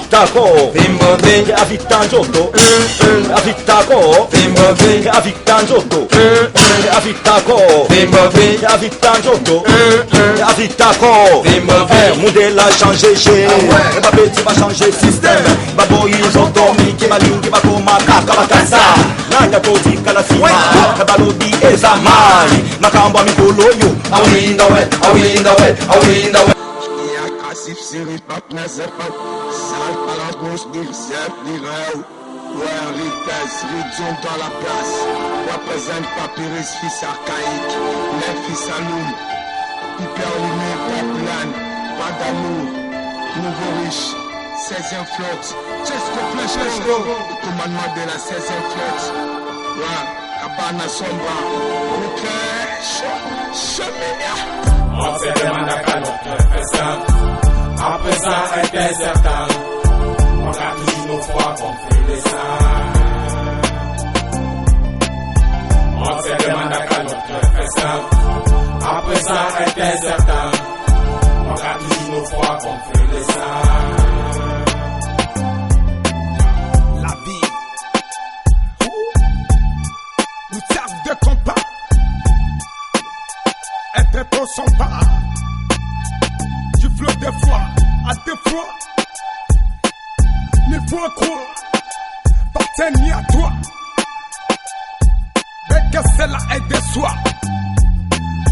avitako Zimbabwe avitanjoto avitako Zimbabwe avitanjoto avitako Zimbabwe avitanjoto avitako Zimbabwe modèle a changé chez Mbappé tu vas changer système Babo ils ont dormi qui va ligne qui va comme kaka bakasa Nanga toti kala sima Balodi ezamani Makamba mikolo yo awinda we awinda we awinda we Asif Siri Papna Zepat Sal à la gauche du Zep Nirel Ouais, Rites, Ridjon dans la place Représente Papyrus, fils archaïque Les fils Aloum Hyperluné, Paplan Padamour Nouveau riche 16e flotte Chesco Flechesto Commandement de la 16e flotte Ouais, Cabana Sombra Ok, Cheminia On se demande à quand notre fait ça. Après ça, était certain. On a toujours nos fois qu'on fait les sangs. On se demande à quand notre fait ça. Après ça, était certain. On a toujours nos fois qu'on fait les sangs. La vie. Nous servons de compas. Être trop sympa. Tu flottes des fois, à des fois. Ni fois quoi, partain ni à toi. Dès que c'est la haine de soi,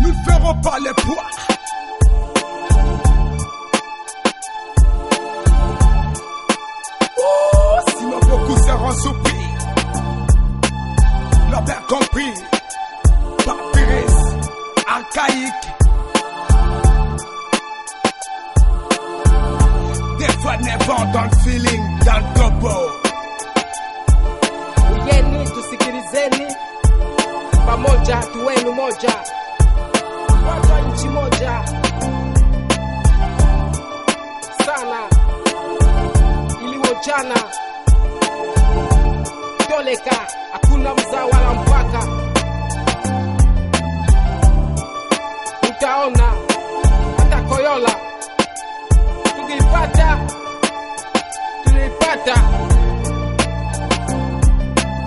nous ne ferons pas les poids. Oh, sinon beaucoup seront surpris. L'ont bien compris. Papyrus, archaïque. Des fois never dans le feeling, dans le topo. Uyeni tusikilizeni pamoja, tuweni moja, watu wa nchi moja sana iliwojana toleka, hakuna mzaa wala mpaka. Utaona hata Koyola tulipata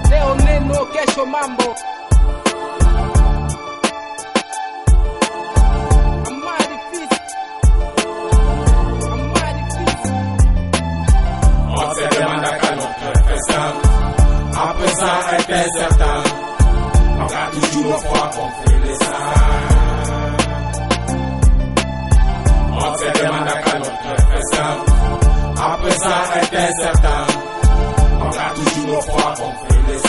leo neno, kesho mambo. On se demande à quand notre fait ça. Après ça, était certain. On a toujours nos fois qu'on fait les sangs. On se demande à quand notre fait ça. Après ça, était certain. On a toujours nos fois qu'on fait les sangs.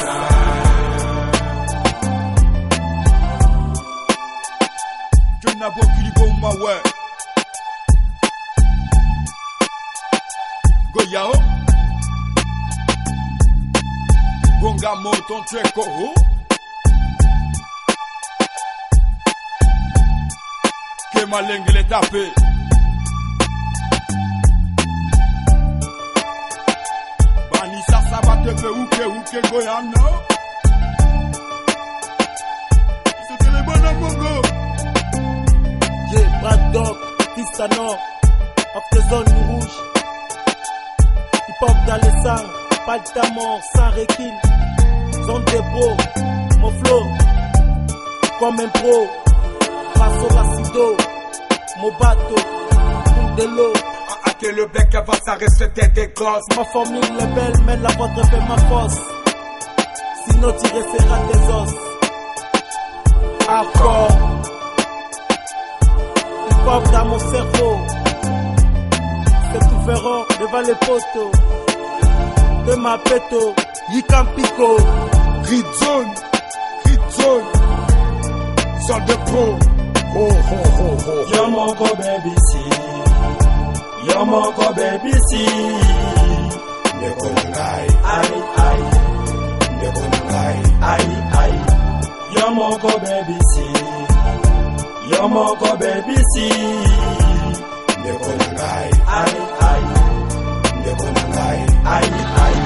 Je n'ai pas qu'il bon ma ouais. Goyao. Bongamo ton treko. Que ma langue les tapé. Banissa ça va te faire ouke goyano. C'était les bonnes Congo. Yeah, Brad Dog, Tistano, After Zone Rouge. Hip hop dans les sangs, pas de tamon, sans requin. Zone de beau, mon flow, comme un pro. Passo l'acido, mon bateau, pour de l'eau. Que le bec avant ça reste des gosses. Ma famille est belle, mais la vôtre fait ma force. Sinon tu resteras tes os. Accord. Hip hop dans mon cerveau. C'est tout ferrant devant les poteaux. De ma péto, Yikampico. Ridzone, sort de pro. Oh, oh, oh, oh. Yamoko baby si Yamoko baby si Nekonangai, Ai ai Nekonangai, ai ai Yamoko baby si Yamoko baby si Nekonangai, Ai ai Nekonangai, ai ai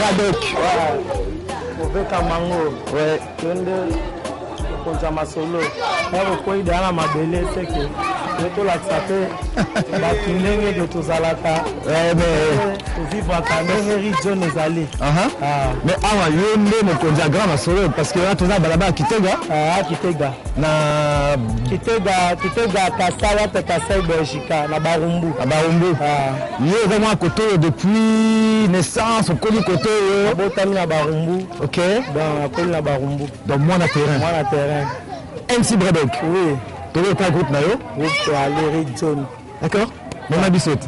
Braddock. Mauvais Kamango. Ouais. Konza masolo. Ero ko idana mabele seke. Leto la tsape. Ba kindenge de tozalaka. Ouais mais vivre quand même region ezali. Mais awa yende mo konza grand masolo parce que là toza balaba Kitega. Kitega. Na Kitega Kasala pe Kasai Belgique na Barumbu. Na Barumbu. Yo vraiment à côté depuis naissance au côté Botami na Barumbu. OK. Dans côté na Barumbu. Donc moi na terrain. MC Braddock. Oui. Tu veux pas groupe nayo? Groupe aller region. D'accord. Mon abisot.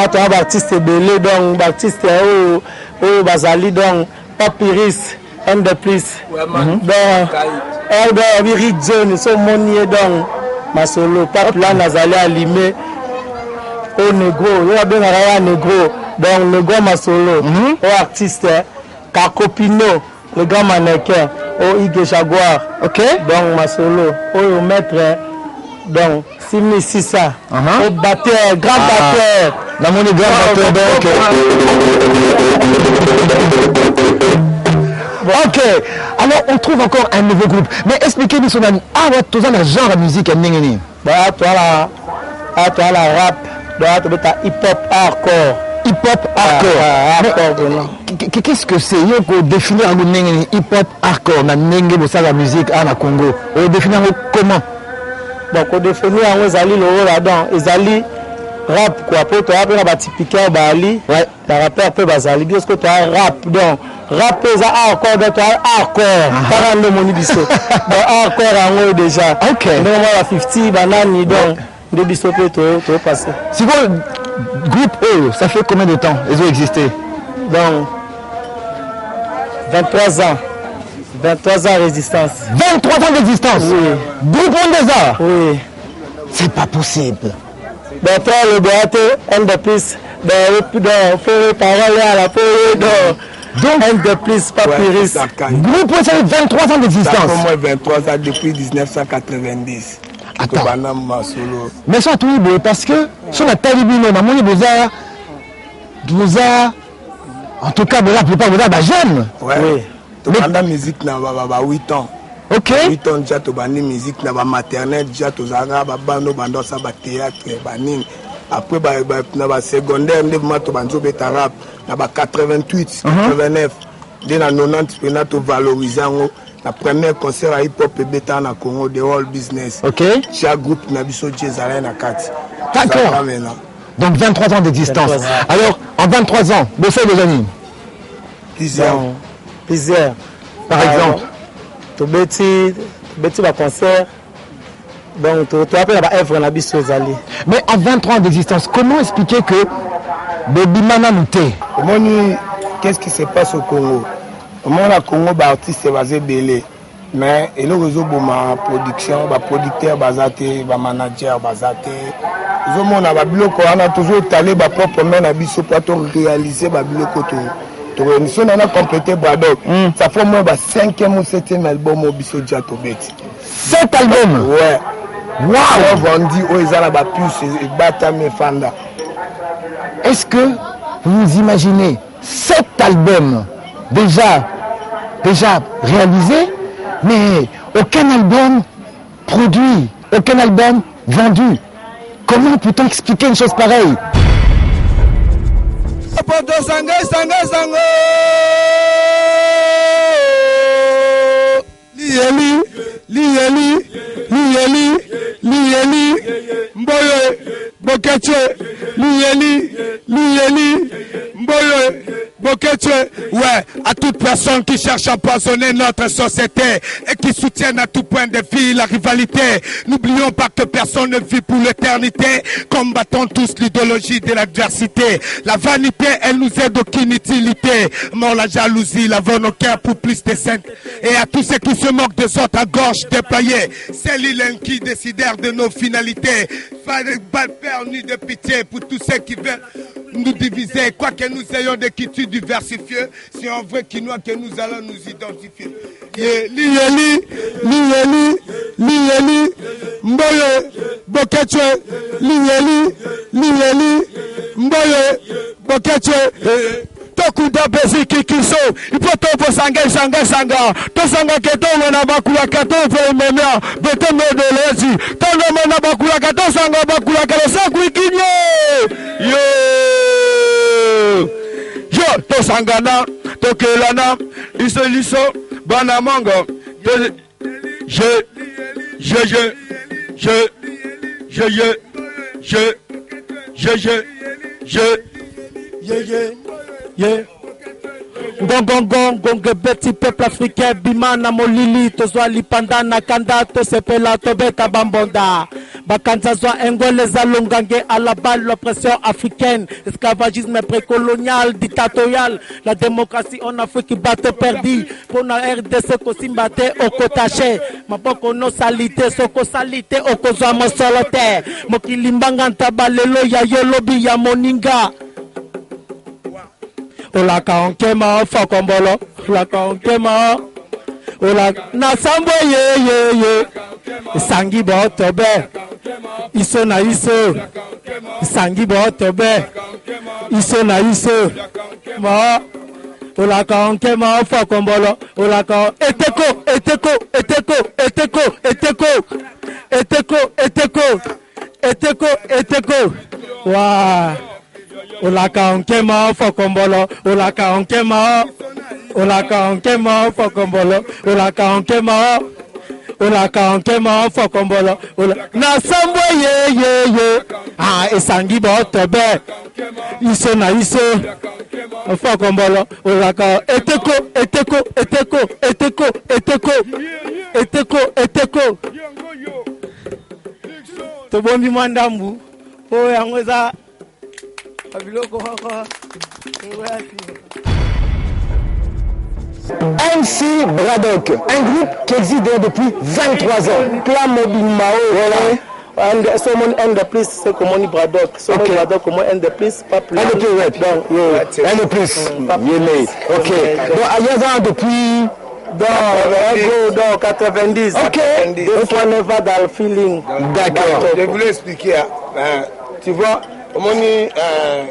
Toi Baptiste Belé donc Baptiste Bazali donc Papiris and the police donc region so monier donc masolo pas là nazali alimé au négro yo bien na négro donc négro masolo au artiste Kakopino le grand mannequin au Ige Jaguar. OK donc masolo au maître donc 6600 au batteur grand batteur dans mon grand batteur donc OK alors on trouve encore un nouveau groupe mais expliquez-nous son ami tout ça le genre de musique ningeni toi la rap toi ta hip hop hardcore qu'est-ce que c'est yo ko définir ngo ningeni hip hop hardcore na ndenge bo la musique na Congo on définir comment donc on définit en ezali le là-dedans ezali rap quoi pour toi après ba typique bali ouais ta rappeur peu bazali parce que toi rap donc rap ça hardcore donc toi hardcore par le moni biso donc hardcore en déjà OK donc moi la 50 banani donc de biso peut to passer si vous groupe ça fait combien de temps ils ont existé donc 23 ans 23 ans résistance 23 ans d'existence oui groupe Ondeza oui c'est pas possible donc toi le boîte un de plus donc faut parler à la donc un de plus Papiris groupe ça fait 23 ans d'existence ça fait au moins 23 ans depuis 1990. Attends. Mais ça tout parce que sur la talibino na moni boza en tout cas la plupart boza ba jeune oui la musique na ba 8 ans OK 8 ans déjà to bandi musique na ba maternelle déjà to zanga ba bando bando sa ba théâtre ba ning après na ba secondaire ndema to banzo beta rap na ba 88 89 dès na 90 pena to valoriser ngo la première concert à hip hop et bêta na Congo de all business. OK. Chaque groupe na biso Jezala na 4. D'accord. Donc 23 ans d'existence. Alors en 23 ans, vous savez des années plusieurs. Par exemple, to beti ba concert donc to appelle ba œuvre na biso zali. Mais en 23 ans d'existence, comment expliquer que Baby Mana Nouté qu'est-ce qui se passe au Congo? Moi, le Congo, les artistes basés belé, mais il y a ma production, les producteurs basés, les managers basés. Ils ont toujours étalé leur propre main pour réaliser les biloko. Si on a complété Braddock, ça fait au moins 5e ou 7e album au Bisso Djatobeti. 7 albums? Ouais. Wow! Vendu aux Izala Puce et Batame Fanda. Est-ce que vous imaginez 7 albums déjà déjà réalisés, mais aucun album produit, aucun album vendu. Comment peut-on expliquer une chose pareille? Mboye, Bokeche, Mboye, Bokeche. Ouais, à toute personne qui cherche à empoisonner notre société et qui soutiennent à tout point de vue la rivalité. N'oublions pas que personne ne vit pour l'éternité. Combattons tous l'idéologie de l'adversité. La vanité, elle nous aide d'aucune utilité. Mort la jalousie, la volonté pour plus de saintes. Et à tous ceux qui se moquent des autres à gorge déployée. C'est l'île qui décidèrent de nos finalités. Pas de balles perdues de pitié pour tous ceux qui veulent nous diviser. Quoi que nous ayons des cultures diversifiées, c'est en vrai quinois que nous allons nous identifier. Lieli, Mboye, Bokeche, Lieli, Mboye, Bokeche. Tokuda bezi kikiso ipoto po sanga to sanga keto na bakula kato po memia beto medelezi to na bakula kato sanga bakula kato saku ikinyo yo to sanga na to kelana isoliso bana mango je Yeah. Gong, beti peuple africain, bimana molili, tozwa lipandana kanda, tosepela tobeta bambonda. Bakanza zwa engole zalongange à la balle, l'oppression africaine, esclavagisme précolonial, dictatorial, la démocratie en Afrique batte perdu, pour na RDC kosimbate okotache, mapoko no salite, soko salite, okozwa mosolote, mokilimbanga ntabalelo ya yolobi ya moninga. Ola kaonkema fakombolo, ola kaonkema, ola nasambo ye, sangi bo tobe, iso na iso, sangi bo tobe, iso na iso, ma, ola kaonkema fakombolo, ola ka eteko, wa. Olaka onkema fokombolo, olaka onkema fokombolo, olaka onkema fokombolo, na sambo ye, ah esangi bo tobe, iso na iso, fokombolo, olaka eteko, to bombi mandambu, o yangoza. MC Braddock, un groupe qui existe depuis 23 ans. Clam Mao, voilà. Someone end the place, c'est comme on dit Braddock. Someone Braddock, comment end the place, pas plus. Un de plus, ouais. Un de plus. Ok. Donc, Ayaza depuis. Dans 90. Ok. Donc, on est pas dans le feeling. D'accord. Je voulais expliquer, tu vois. Omoni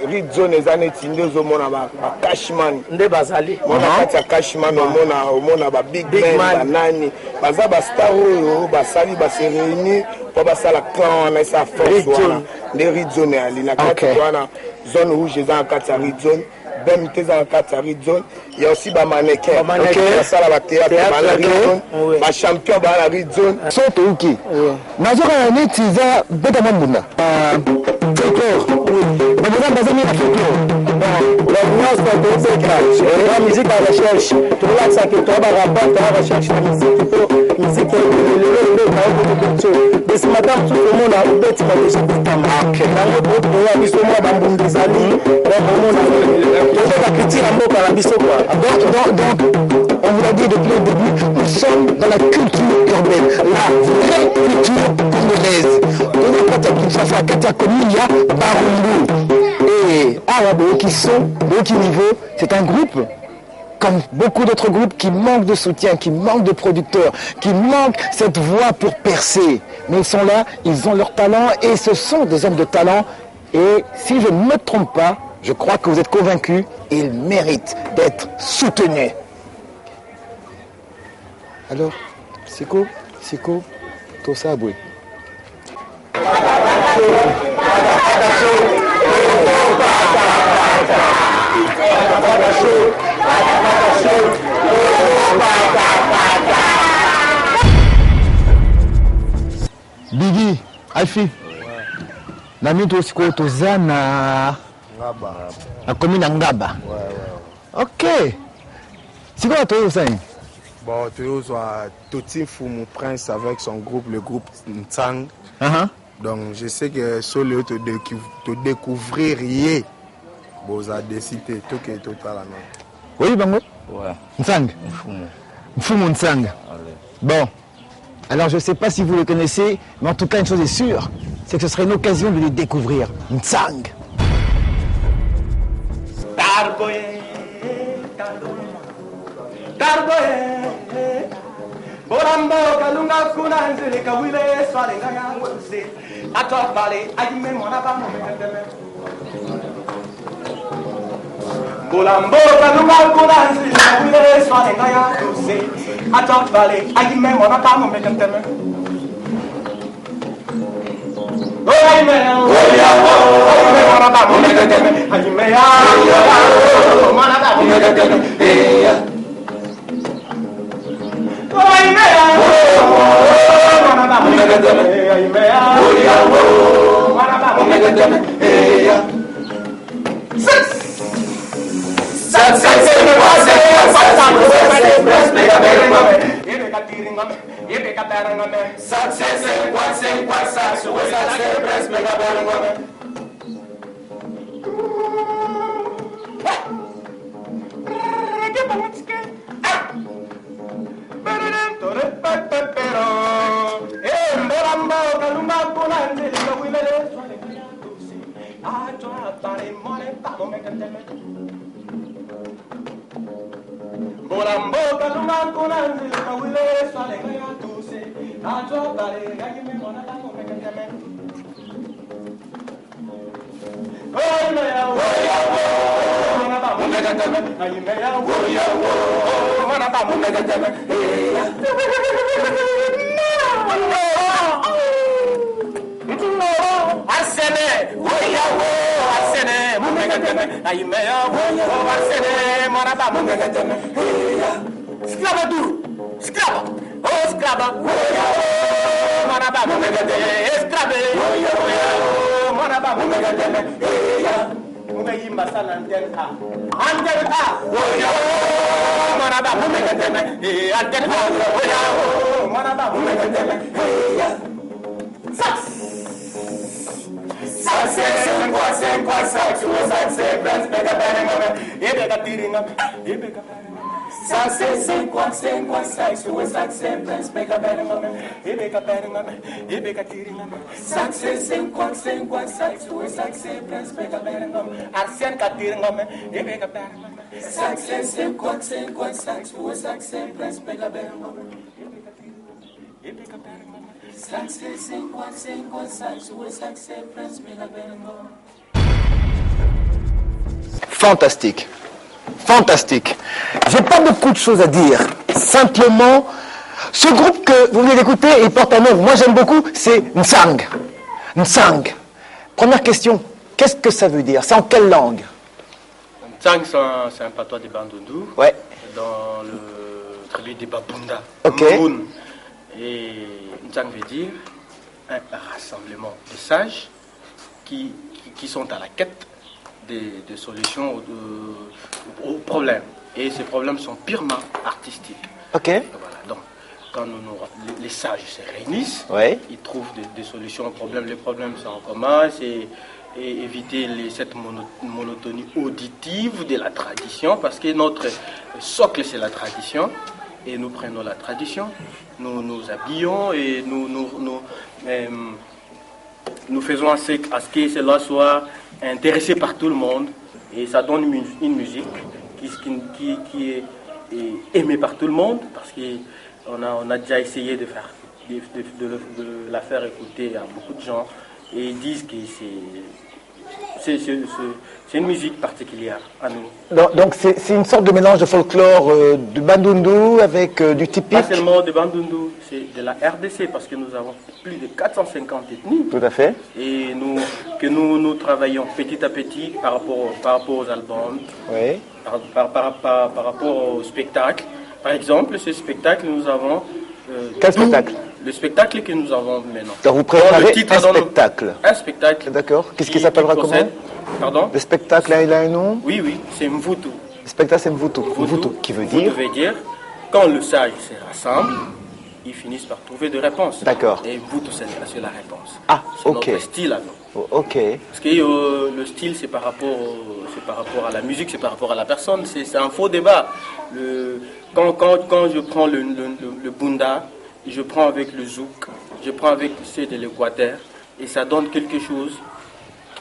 read zone ezane tinde zo mona ba cashman nde bazali mona kati ya cashman omona ba big man banani baza ba star oyo basali ba se réunir po basala clan na sa force wana nde read zone ali na kati wana zone rouge ezana kati ya read zone bem teza kati ya read zone il y a aussi ba mannequin basala ba théâtre ba read zone ba champion ba la read zone soto uki nazoka na tiza beta mambuna la musique à recherche, tout là ça que toi rapport, toi recherche la musique, il faut musique de ce matin tout le monde a oublié de déjà dans le groupe de la biso moi bambou des amis, la critique en mot par la biso quoi. Donc on vous l'a dit depuis le début, nous sommes dans la culture urbaine, la vraie culture congolaise. On a Kinshasa, Katia Komiya, Barumbu et Arabo qui sont de haut niveau. C'est un groupe, comme beaucoup d'autres groupes, qui manquent de soutien, qui manquent de producteurs, qui manquent cette voix pour percer. Mais ils sont là, ils ont leur talent et ce sont des hommes de talent. Et si je ne me trompe pas, je crois que vous êtes convaincus, ils méritent d'être soutenus. Alors, Siko, Tosabwe. Biggie, Alfi. Na mimi to Siko toza na commune ya Ngaba. Ok. Siko to ça. Bon, Toti Fumu Prince avec son groupe, le groupe Ntsang. Donc, je sais que sur le te découvrir rien. Bon, ça a décidé tout que total. Oui, Bango? Ouais. Ntsang. Mfumu Ntsang. Bon. Alors, je ne sais pas si vous le connaissez, mais en tout cas, une chose est sûre, c'est que ce serait une occasion de le découvrir. Ntsang. Borambo kalunga kuna nzele kawile swale ngaya ngose atopale ajime mona ba mo mekateme Borambo kalunga kuna nzele kawile swale ngaya ngose atopale ajime mona ba mo mekateme Ajime mona ba mo mekateme ajime ya mona ba mo mekateme Fantastique. Fantastique. J'ai pas beaucoup de choses à dire. Simplement, ce groupe que vous venez d'écouter, il porte un nom. Moi, j'aime beaucoup, c'est Ntsang. Ntsang. Première question. Qu'est-ce que ça veut dire? C'est en quelle langue? Ntsang, c'est un patois des Bandundu. Ouais. Dans le tribu des Babunda. Ok. Et Ntsang veut dire un rassemblement de sages qui sont à la quête de solutions aux problèmes. Et ces problèmes sont purement artistiques. Ok. Voilà. Donc, quand les sages se réunissent, ouais, ils trouvent des solutions aux problèmes. Les problèmes sont en commun, c'est éviter cette monotonie auditive de la tradition, parce que notre socle, c'est la tradition. Et nous prenons la tradition, nous nous habillons et nous faisons à ce que cela soit intéressé par tout le monde. Et ça donne une musique qui est aimée par tout le monde, parce qu'on a déjà essayé de la faire écouter à beaucoup de gens. Et ils disent que c'est une musique particulière à nous. Donc c'est une sorte de mélange de folklore du bandundu avec du typique. Pas seulement de bandundu, c'est de la RDC parce que nous avons plus de 450 ethnies. Tout à fait. Et nous travaillons petit à petit par rapport aux albums, oui. par rapport au spectacle. Par exemple, ce spectacle, nous avons... Quel spectacle? Le spectacle que nous avons maintenant. Donc vous préparez un spectacle. Un spectacle. D'accord. Qu'est-ce qui s'appellera comment? Pardon? Le spectacle, il a un nom? Oui, c'est Mvutu. Le spectacle, c'est Mvutu. Mvutu, qui veut dire? Mvutu veut dire, quand le sage se rassemble, ils finissent par trouver des réponses. D'accord. Et Mvutu, c'est la réponse. Ah, c'est ok. notre style à nous. Ok. Parce que le style, c'est par rapport à la musique, c'est par rapport à la personne. C'est un faux débat. Quand je prends le bunda, je prends avec le zouk, je prends avec ceux de l'Équateur, et ça donne quelque chose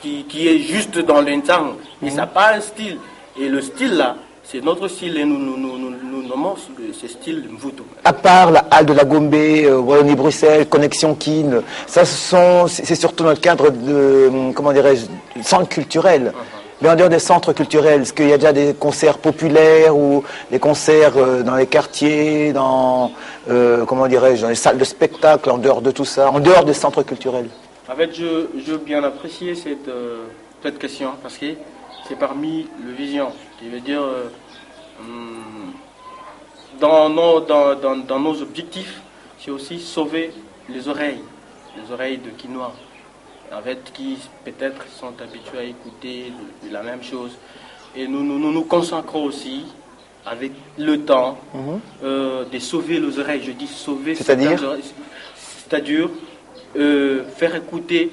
qui est juste dans l'intang. Et ça n'a pas un style. Et le style là, c'est notre style et nous nommons ce style Mvutu. À part la halle de la Gombe, Wallonie-Bruxelles, Connexion Kin, c'est surtout dans le cadre de, comment dirais-je, centre culturel. Mais en dehors des centres culturels, est-ce qu'il y a déjà des concerts populaires ou des concerts dans les quartiers, dans, comment dirais-je, dans les salles de spectacle, en dehors de tout ça, en dehors des centres culturels? En fait, je veux bien apprécier cette question parce que c'est parmi le vision. Qui veut dire, dans nos objectifs, c'est aussi sauver les oreilles de Kinois. En fait, qui peut-être sont habitués à écouter la même chose. Et nous consacrons aussi, avec le temps, de sauver les oreilles. Je dis sauver, c'est-à-dire faire écouter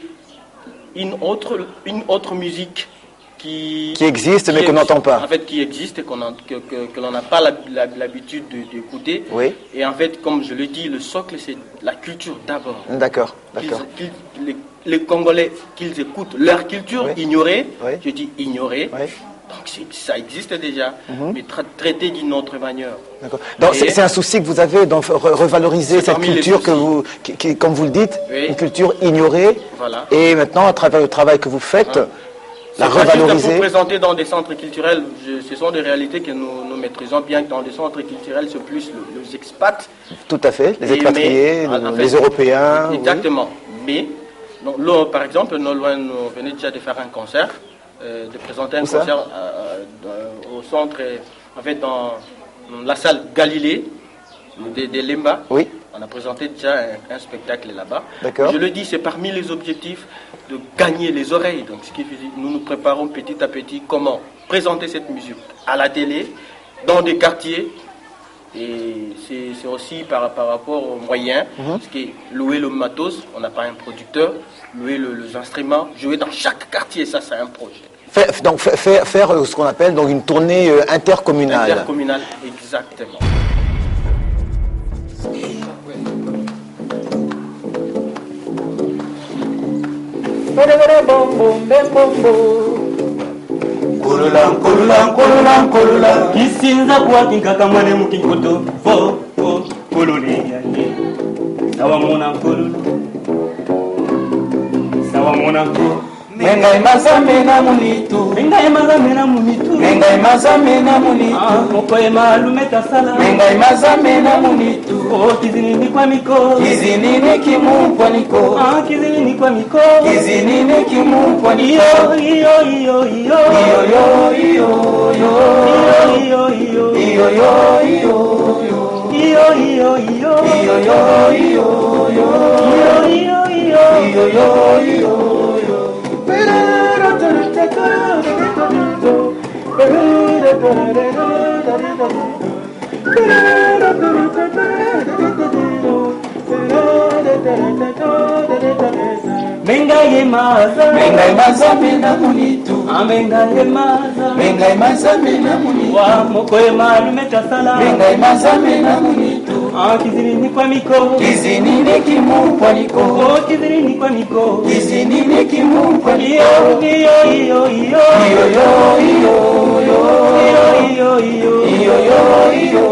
une autre musique qui existe mais qu'on n'entend pas. En fait, qui existe et que l'on n'a pas l'habitude d'écouter. Oui. Et en fait, comme je le dis, le socle, c'est la culture d'abord. D'accord. Les Congolais, qu'ils écoutent leur culture ignorée, je dis ignorée, donc ça existe déjà, mais traité d'une autre manière. Donc c'est un souci que vous avez, donc revaloriser cette culture comme vous le dites, une culture ignorée, voilà. Et maintenant à travers le travail que vous faites, la revaloriser. Pour présenter dans des centres culturels, ce sont des réalités que nous maîtrisons bien. Dans des centres culturels, c'est plus les expats. Tout à fait, les expatriés, les Européens. Exactement. Oui. Mais, donc, là, par exemple, nous venons déjà de faire un concert, de présenter un concert au centre, en fait, dans la salle Galilée de Lemba. Oui. On a présenté déjà un spectacle là-bas. D'accord. Je le dis, c'est parmi les objectifs de gagner les oreilles. Donc, ce qui fait, nous nous préparons petit à petit comment présenter cette musique à la télé, dans des quartiers. Et c'est aussi par rapport aux moyens. Parce que louer le matos, on n'a pas un producteur. Louer les instruments, jouer dans chaque quartier, ça c'est un projet. Donc faire ce qu'on appelle donc une tournée intercommunale. Intercommunale, exactement. Kolola kisinza kuwakinkaka mwane mukinkoto vo kolole yanye sawa mona kololo sawa mona ko Mengai mazame na munitu Mengai mazame na munitu Mengai mazame na munitu Mokoe malumeta sala Mengai mazame na munitu Kizinini kwa miko Kizinini kimu kwa niko Kizinini kwa miko Kizinini kimu kwa niko Iyo iyo iyo iyo Iyo iyo iyo Iyo iyo iyo iyo iyo Iyo iyo iyo Iyo iyo iyo Iyo iyo iyo iyo Mengai maza mena munitu Mengai maza mena munitu Wa mokoe malumeta sala Mengai maza mena munitu Kizinini kwa miko Kizinini kimu kwa niko Kizinini kwa miko Kizinini kimu kwa niko Iyo iyo iyo iyo Iyo yo iyo Iyo iyo iyo Iyo yo iyo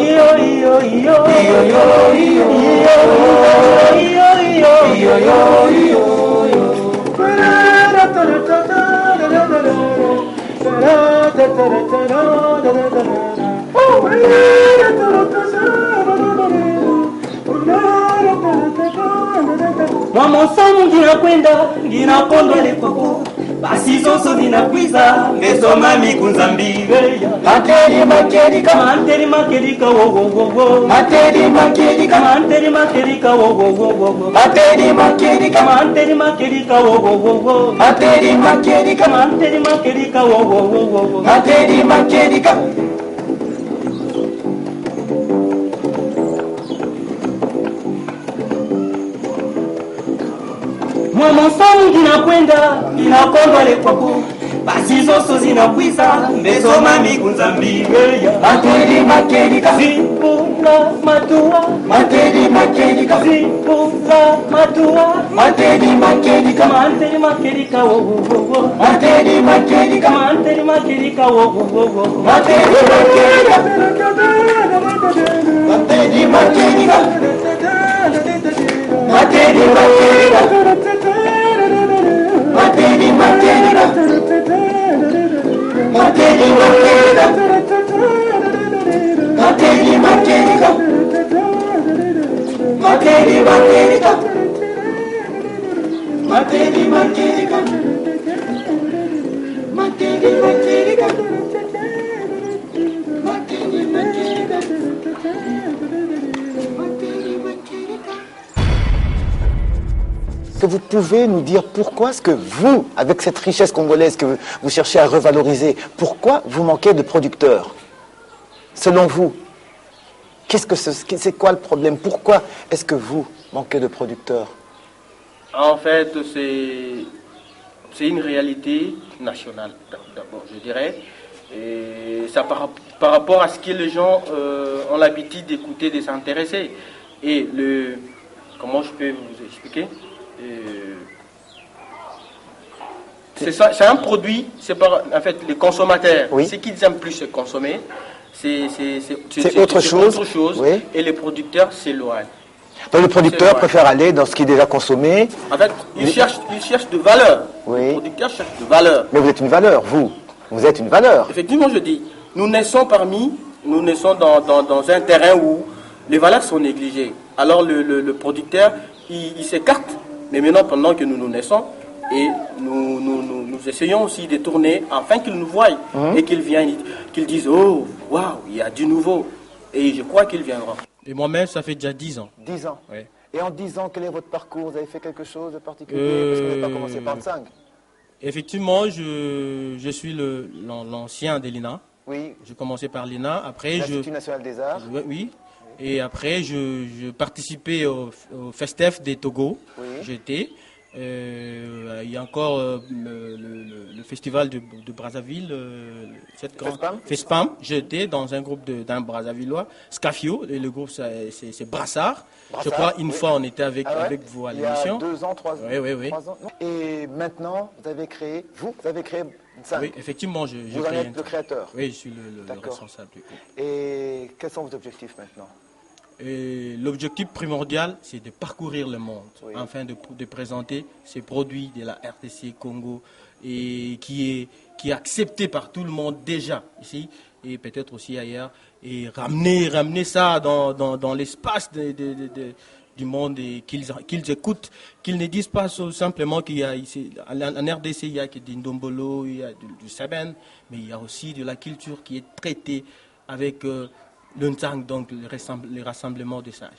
Iyo iyo iyo Iyo yo iyo Iyo iyo iyo Iyo yo iyo Mama samu nginakwenda nginapondwa lekoko basi zonso zinakwiza mesoma mikunzambi Materi makerika, manteri makerika wo wo wo wo materi makerika, manteri makerika wo wo wo wo materi makerika, manteri makerika wo wo wo wo materi makerika, manteri makerika wo wo wo wo materi makerika. Mama samu nginakwenda nginapondwa lekoko basi zonso zinakwiza mesoma mikunzambi Materi makerika, zipula matua materi makerika, zipula matua materi makerika, manteri makerika wo wo wo wo materi makerika, manteri makerika wo wo wo wo materi makerika, materi makerika, materi makerika, materi makerika, materi makerika, materi makerika, materi makerika, materi makerika, materi makerika, materi makerika. Est-ce que vous pouvez nous dire pourquoi est-ce que vous, avec cette richesse congolaise que vous cherchez à revaloriser, pourquoi vous manquez de producteurs? Selon vous, c'est quoi le problème? Pourquoi est-ce que vous manquez de producteurs? En fait, c'est une réalité nationale, d'abord, je dirais. Et ça par rapport à ce que les gens ont l'habitude d'écouter, de s'intéresser. Et comment je peux vous expliquer? C'est un produit, en fait, les consommateurs, ce qu'ils aiment plus se consommer, c'est autre chose, oui. Et les producteurs s'éloignent. Donc le producteur préfère aller dans ce qui est déjà consommé. En fait, il cherche de valeur. Oui. Le producteur cherche de valeur. Mais vous êtes une valeur, vous êtes une valeur. Effectivement, je dis, nous naissons dans un terrain où les valeurs sont négligées. Alors le producteur, il s'écarte. Mais maintenant, pendant que nous naissons, et nous essayons aussi de tourner afin qu'ils nous voient et qu'ils viennent, qu'ils disent, oh, waouh, il y a du nouveau. Et je crois qu'ils viendront. Et moi-même, ça fait déjà 10 ans. 10 ans. Oui. Et en 10 ans, quel est votre parcours? Vous avez fait quelque chose de particulier? Parce que vous n'avez pas commencé par le 5. Effectivement, je suis l'ancien de l'INA. Oui. J'ai commencé par l'INA. Après, l'Institut national des arts. Oui. Et après, je participais au FESTEF des Togo. Oui. J'étais. Il y a encore le festival de Brazzaville, FESPAM. J'étais dans un groupe d'un Brazzavillois, Scafio, et le groupe c'est Brassard. Je crois une fois on était avec vous à l'émission. Il y a 2 ans, 3 ans. Oui. 3 ans. Et maintenant, vous avez créé ça. Oui, effectivement, je vous en êtes le créateur. Oui, je suis le responsable du groupe. Et quels sont vos objectifs maintenant? L'objectif primordial, c'est de parcourir le monde, afin de présenter ces produits de la RDC Congo et qui est accepté par tout le monde déjà ici et peut-être aussi ailleurs, et ramener ça dans l'espace du monde et qu'ils écoutent, qu'ils ne disent pas simplement qu'il y a ici, en RDC il y a du Ndombolo, il y a du Saben, mais il y a aussi de la culture qui est traitée avec le Ntang, donc le rassemblement des sages.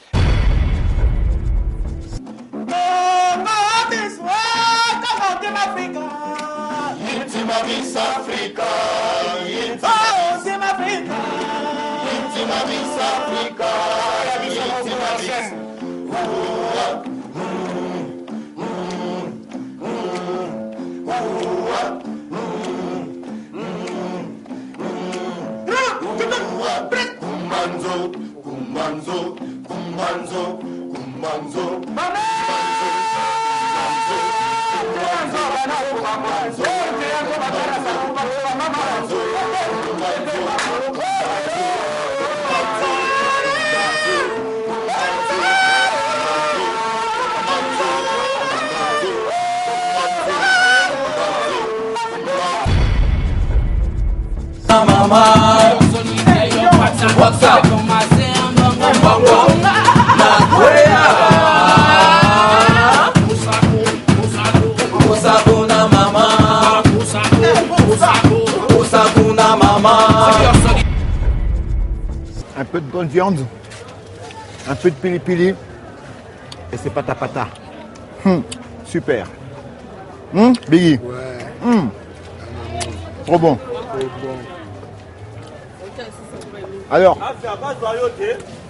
Osakuna mama Waksa Mbongo Nakwea Osakuna mama Osakuna mama. Un peu de bonne viande, un peu de pili-pili, et c'est pata-pata. Super. Biggie. Ouais. Trop bon. Alors,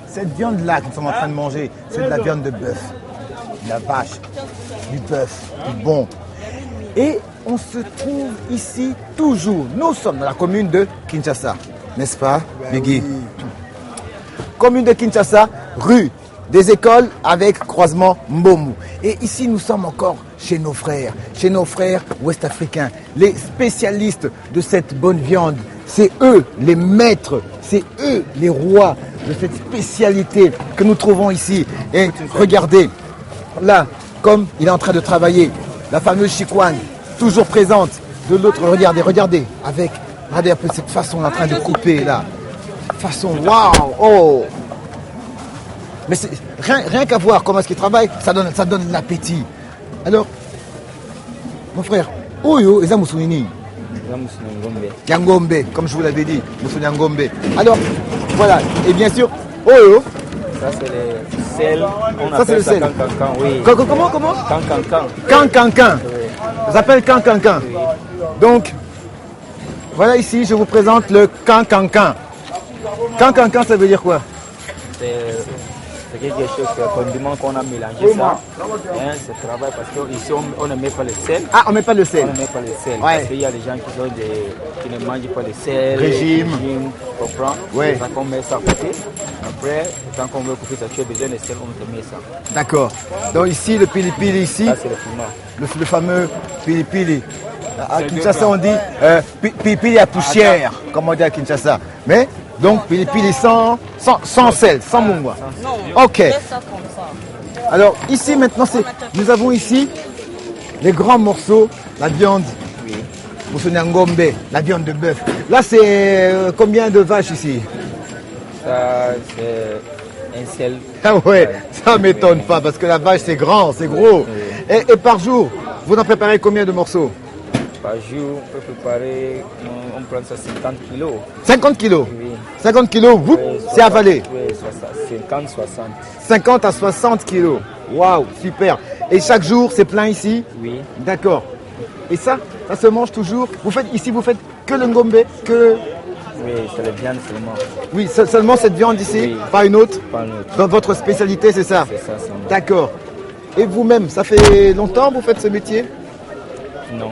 cette viande-là que nous sommes en train de manger, c'est de la viande de bœuf, de la vache, du bœuf, du bon. Et on se trouve ici toujours. Nous sommes dans la commune de Kinshasa, n'est-ce pas, Biggie? Commune de Kinshasa, rue des écoles avec croisement Mbomu. Et ici, nous sommes encore chez nos frères ouest-africains, les spécialistes de cette bonne viande. C'est eux les maîtres, c'est eux les rois de cette spécialité que nous trouvons ici. Et regardez, là, comme il est en train de travailler, la fameuse chikwan, toujours présente. De l'autre, regardez, regardez un peu cette façon, en train de couper là. Façon, waouh, oh. Mais c'est rien qu'à voir comment est-ce qu'il travaille, ça donne l'appétit. Alors, mon frère, Oyo, Eza Moussounini. Yangombe, comme je vous l'avais dit, Moussou Yangombe. Alors, voilà, et bien sûr, Oyo. Ça c'est le sel. Ça c'est le sel. Cancancan, oui. Comment Cancancan. Ça s'appelle Cancancan. Oui. Donc, voilà ici, je vous présente le Cancancan. Cancancan, ça veut dire quoi? C'est quelque chose, un condiment qu'on a mélangé ça. C'est travail parce qu'ici on ne met pas le sel. Ah, on ne met pas le sel. On ne met pas le sel. Ouais. Parce qu'il y a des gens qui ne mangent pas le sel. Régime. Tu comprends? Ouais. C'est ça qu'on met ça à côté. Après, quand on veut couper ça, tu as besoin de sel, on te met ça. D'accord. Donc ici, le pili-pili ici. Ça c'est le piment. Le fameux pili-pili. À Kinshasa, on dit pili-pili à poussière, comme on dit à Kinshasa. Mais donc pili-pili sans sel, sans mungwa. Ok. Alors ici maintenant, nous avons ici les grands morceaux, la viande. Moussou Nyangombe, la viande de bœuf. Là, c'est combien de vaches ici? Ça, c'est un sel. Ah ouais, ça m'étonne pas parce que la vache c'est grand, c'est gros. Oui. Et par jour, vous en préparez combien de morceaux? Par jour, on peut préparer, on prend ça 50 kilos. 50 kilos? Oui. 50 kilos, vous, oui, c'est avalé? Oui, 50, 60. 50 à 60 kilos. Waouh, super. Et chaque jour, c'est plein ici? Oui. D'accord. Et ça se mange toujours? Vous faites que le ngombe, que... Oui, c'est la viande seulement. Oui, seulement cette viande ici, oui. Pas une autre? Pas une autre. Dans votre spécialité, c'est ça? C'est ça seulement. D'accord. Et vous-même, ça fait longtemps que vous faites ce métier? Non.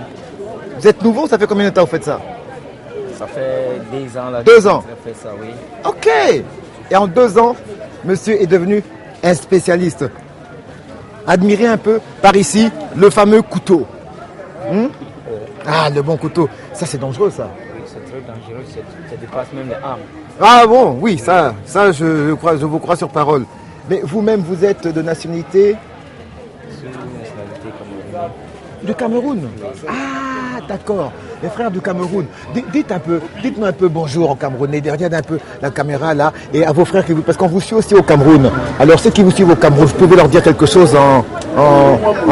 Vous êtes nouveau, ça fait combien de temps que vous faites ça? Ça fait 2 ans. Là, 2 ans? J'ai fait ça, oui. Ok. Et en 2 ans, monsieur est devenu un spécialiste. Admirez un peu, par ici, le fameux couteau. Ah, le bon couteau. Ça, c'est dangereux, ça. Oui, c'est très dangereux. Ça dépasse même les armes. Ah bon, oui, ça je vous crois sur parole. Mais vous-même, vous êtes de nationalité? Nationalité camerounaise. Du Cameroun? Ah, d'accord. Les frères du Cameroun. Dites-nous un peu bonjour en camerounais. Regardez un peu la caméra là. Et à vos frères qui vous... Parce qu'on vous suit aussi au Cameroun. Alors ceux qui vous suivent au Cameroun, vous pouvez leur dire quelque chose en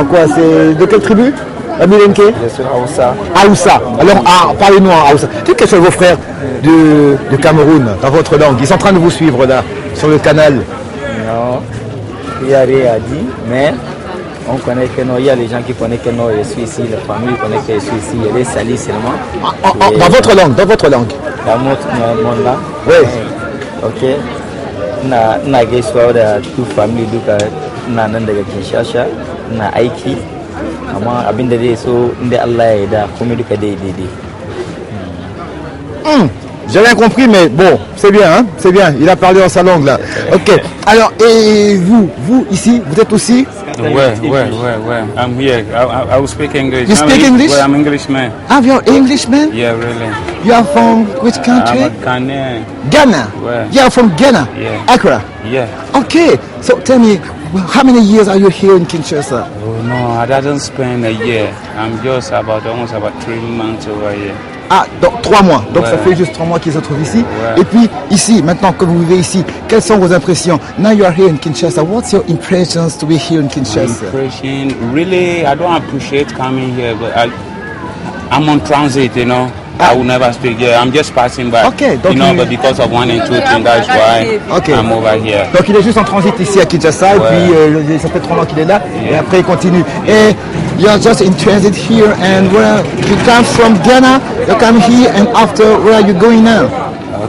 quoi? C'est de quelle tribu? Amilenke? Je suis Aoussa. Aoussa. Alors, parlez-nous en Aoussa. Dites quels sont vos frères du Cameroun, dans votre langue. Ils sont en train de vous suivre là, sur le canal. Non, il n'y a rien à dire, mais on connaît que non, il y a les gens qui connaissent que non, je suis ici, la famille connaît que je suis ici, il y a des salis seulement. Dans votre langue? Dans mon langue? Oui. Ok. Na gaisuwa da tu family duka na nan daga Kinshasa, na aiki, amma abinda zai so inda Allah ya yarda kuma duka daidai. J'ai rien compris, mais bon, c'est bien, hein? C'est bien. Il a parlé en sa langue là. Ok. Alors, et vous ici, vous êtes aussi? Ouais. I'm here. I will speak English. You speak English? I'm Englishman. Ah, you're Englishman? Yeah, really. You are from which country? I'm a Ghanaian. Ghana? Where? You are from Ghana? Yeah. Accra? Yeah. Okay. So tell me, how many years are you here in Kinshasa? Oh no, I didn't spend a year. I'm just almost about 3 months over here. Ah, donc 3 mois. Donc ça fait juste 3 mois qu'ils se trouvent ici. Et puis ici, maintenant que vous vivez ici, quelles sont vos impressions? Now you are here in Kinshasa. What's your impressions to be here in Kinshasa? Impression, really, I don't appreciate coming here, but I'm on transit, you know. I will never speak here. I'm just passing by. Okay, you know, but because of 1 and 2 things, that's why I'm over here. Donc il est juste en transit ici à Kinshasa et puis ça fait 3 ans qu'il est là et après il continue. Et you are just in transit here and where you come from Ghana, you come here and after where are you going now?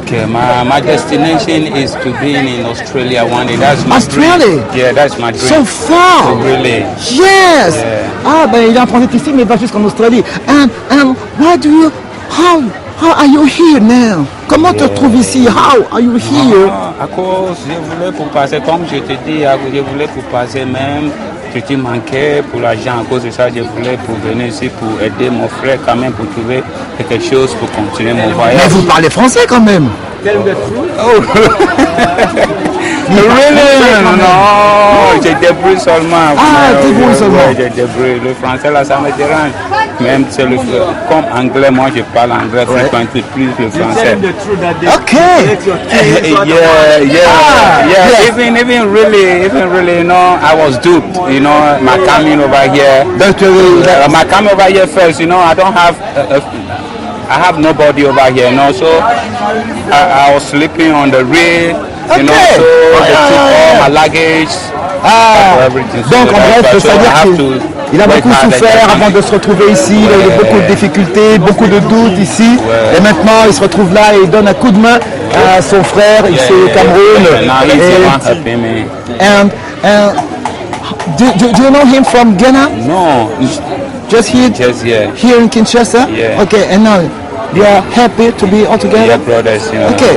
Okay, my destination is to be in Australia one day. That's my Australia? dream. Yeah, that's my dream. So far? So really? Yes! Yeah. Ah ben il est en transit ici mais il va jusqu'en Australie. And why do you, how are you here now? Comment te trouves ici? How are you here? À cause, je voulais pour passer, comme je te dis, je voulais pour passer même, tu manquais pour l'argent, à cause de ça, je voulais pour venir ici pour aider mon frère quand même, pour trouver quelque chose pour continuer mon voyage. Mais vous parlez français quand même? Tell me the truth. Oh. Really? Non, je débrouille seulement. Ah, débrouille seulement. Je débrouille. Le français là, ça me dérange. Même c'est le comme anglais, moi je parle anglais, fréquente plus le français. Okay. Yeah. Even really, you know, I was duped. You know, my coming over here. My coming over here first, you know, I don't have. I have nobody over here, you know, so I was sleeping on the rail, you know, so they took all my luggage, everything. Donc en bref, c'est-à-dire qu'il a beaucoup souffert avant de se retrouver ici, il a eu beaucoup de difficultés, beaucoup de doutes ici, et maintenant il se retrouve là et il donne un coup de main à son frère ici au Cameroun. Do you know him from Ghana? No. Just here? Just here. Here in Kinshasa? Yeah. Okay, and now you are happy to be all together? Yeah, brothers, you know. Okay,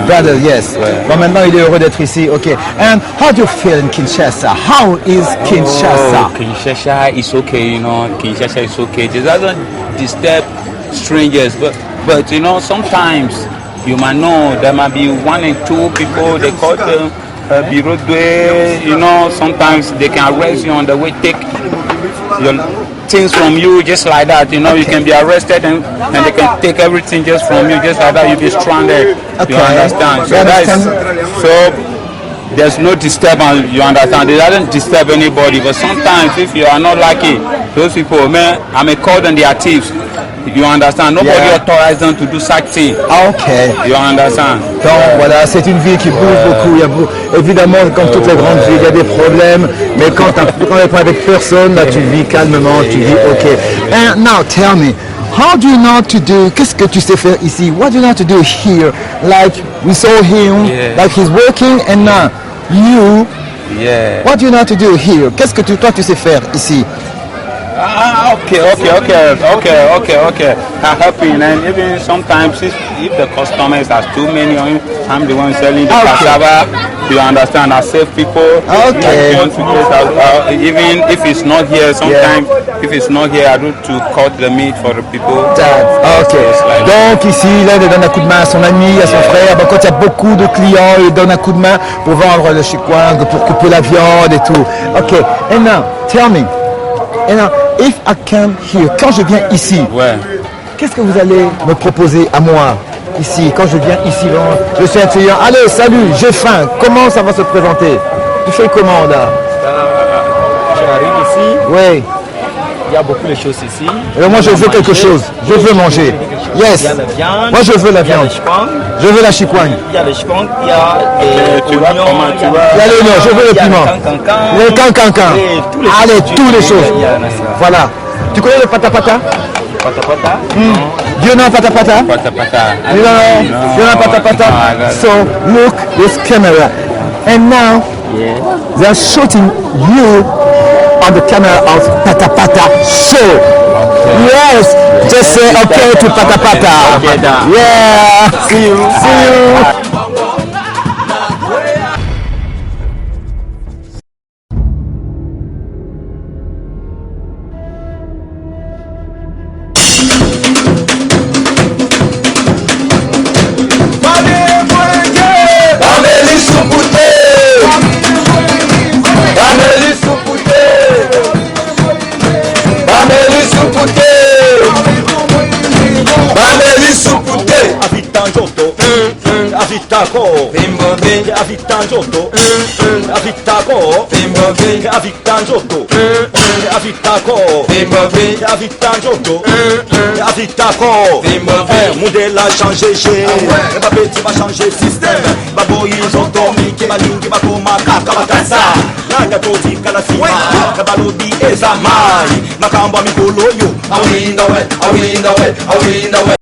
brothers, yes. Bon, maintenant il est heureux d'être ici, okay. And how do you feel in Kinshasa? How is Kinshasa? Oh, Kinshasa is okay, you know. Kinshasa is okay. It doesn't disturb strangers, but you know, sometimes you might know there might be 1 and 2 people, they call them bureau de, you know, sometimes they can arrest you on the way, take your things from you just like that, you know. You can be arrested and they can take everything just from you just like that. You'll be stranded. You understand? So there's no disturbance, you understand? It doesn't disturb anybody, but sometimes if you are not lucky, those people, man, I may call them their thieves. You understand? Nobody authorized them to do such thing. Okay. You understand? Donc voilà, c'est une ville qui bouge beaucoup. Il y a évidemment, comme toutes les grandes villes, il y a des problèmes. Mais quand tu n'es pas avec personne, là tu vis calmement, tu vis ok. And now tell me, how do you know to do? Qu'est-ce que tu sais faire ici? What do you know to do here? Like we saw him, like he's working, and now you. Yeah. What do you know to do here? Qu'est-ce que toi tu sais faire ici? Okay. I'm helping, and even sometimes if the customers are too many, I'm the one selling the cassava. You understand? I save people. Okay. Even if it's not here, sometimes if it's not here, I do to cut the meat for the people. Ok. Donc ici, là, il donne un coup de main à son ami, à son frère. Donc, quand il y a beaucoup de clients, il donne un coup de main pour vendre le chikwang, pour couper la viande et tout. Ok. And now, tell me. And now, if I come here, quand je viens ici, qu'est-ce que vous allez me proposer à moi ici, quand je viens ici, je suis un client, allez, salut, j'ai faim, comment ça va se présenter? Tu fais comment là? J'arrive ici. Oui. Il y a beaucoup de choses ici. Et moi je veux quelque chose, je veux manger. Yes. Il y a la viande. Moi je veux la viande. Je veux la chikwang. Il y a le chikwang, il y a les oignons, il y a l'oignon, je veux le piment. Le cancan. Allez, toutes les choses. Voilà. Tu connais le patapata? Patapata? Do you know patapata? Patapata. You know patapata? So look this camera. And now they are shooting you on the camera of Patapata show. Yes, just say okay to Patapata. Yeah. See you. Bameli Avitako, Zimbabwe, Avitanjoto, Avitako, Zimbabwe, Avitanjoto, Avitako, Zimbabwe, Avitanjoto, Avitako, Zimbabwe, modèle a changé chez Mbappé, tu vas changer système. Babo, ils ont dormi, qui va ligne, qui va comme un caca, bakasa. Nagatoti, Kalasima, Kabalodi, et Zamai, Makamba, Mikolo, you, are we in the way, are we in the way, are we in the way?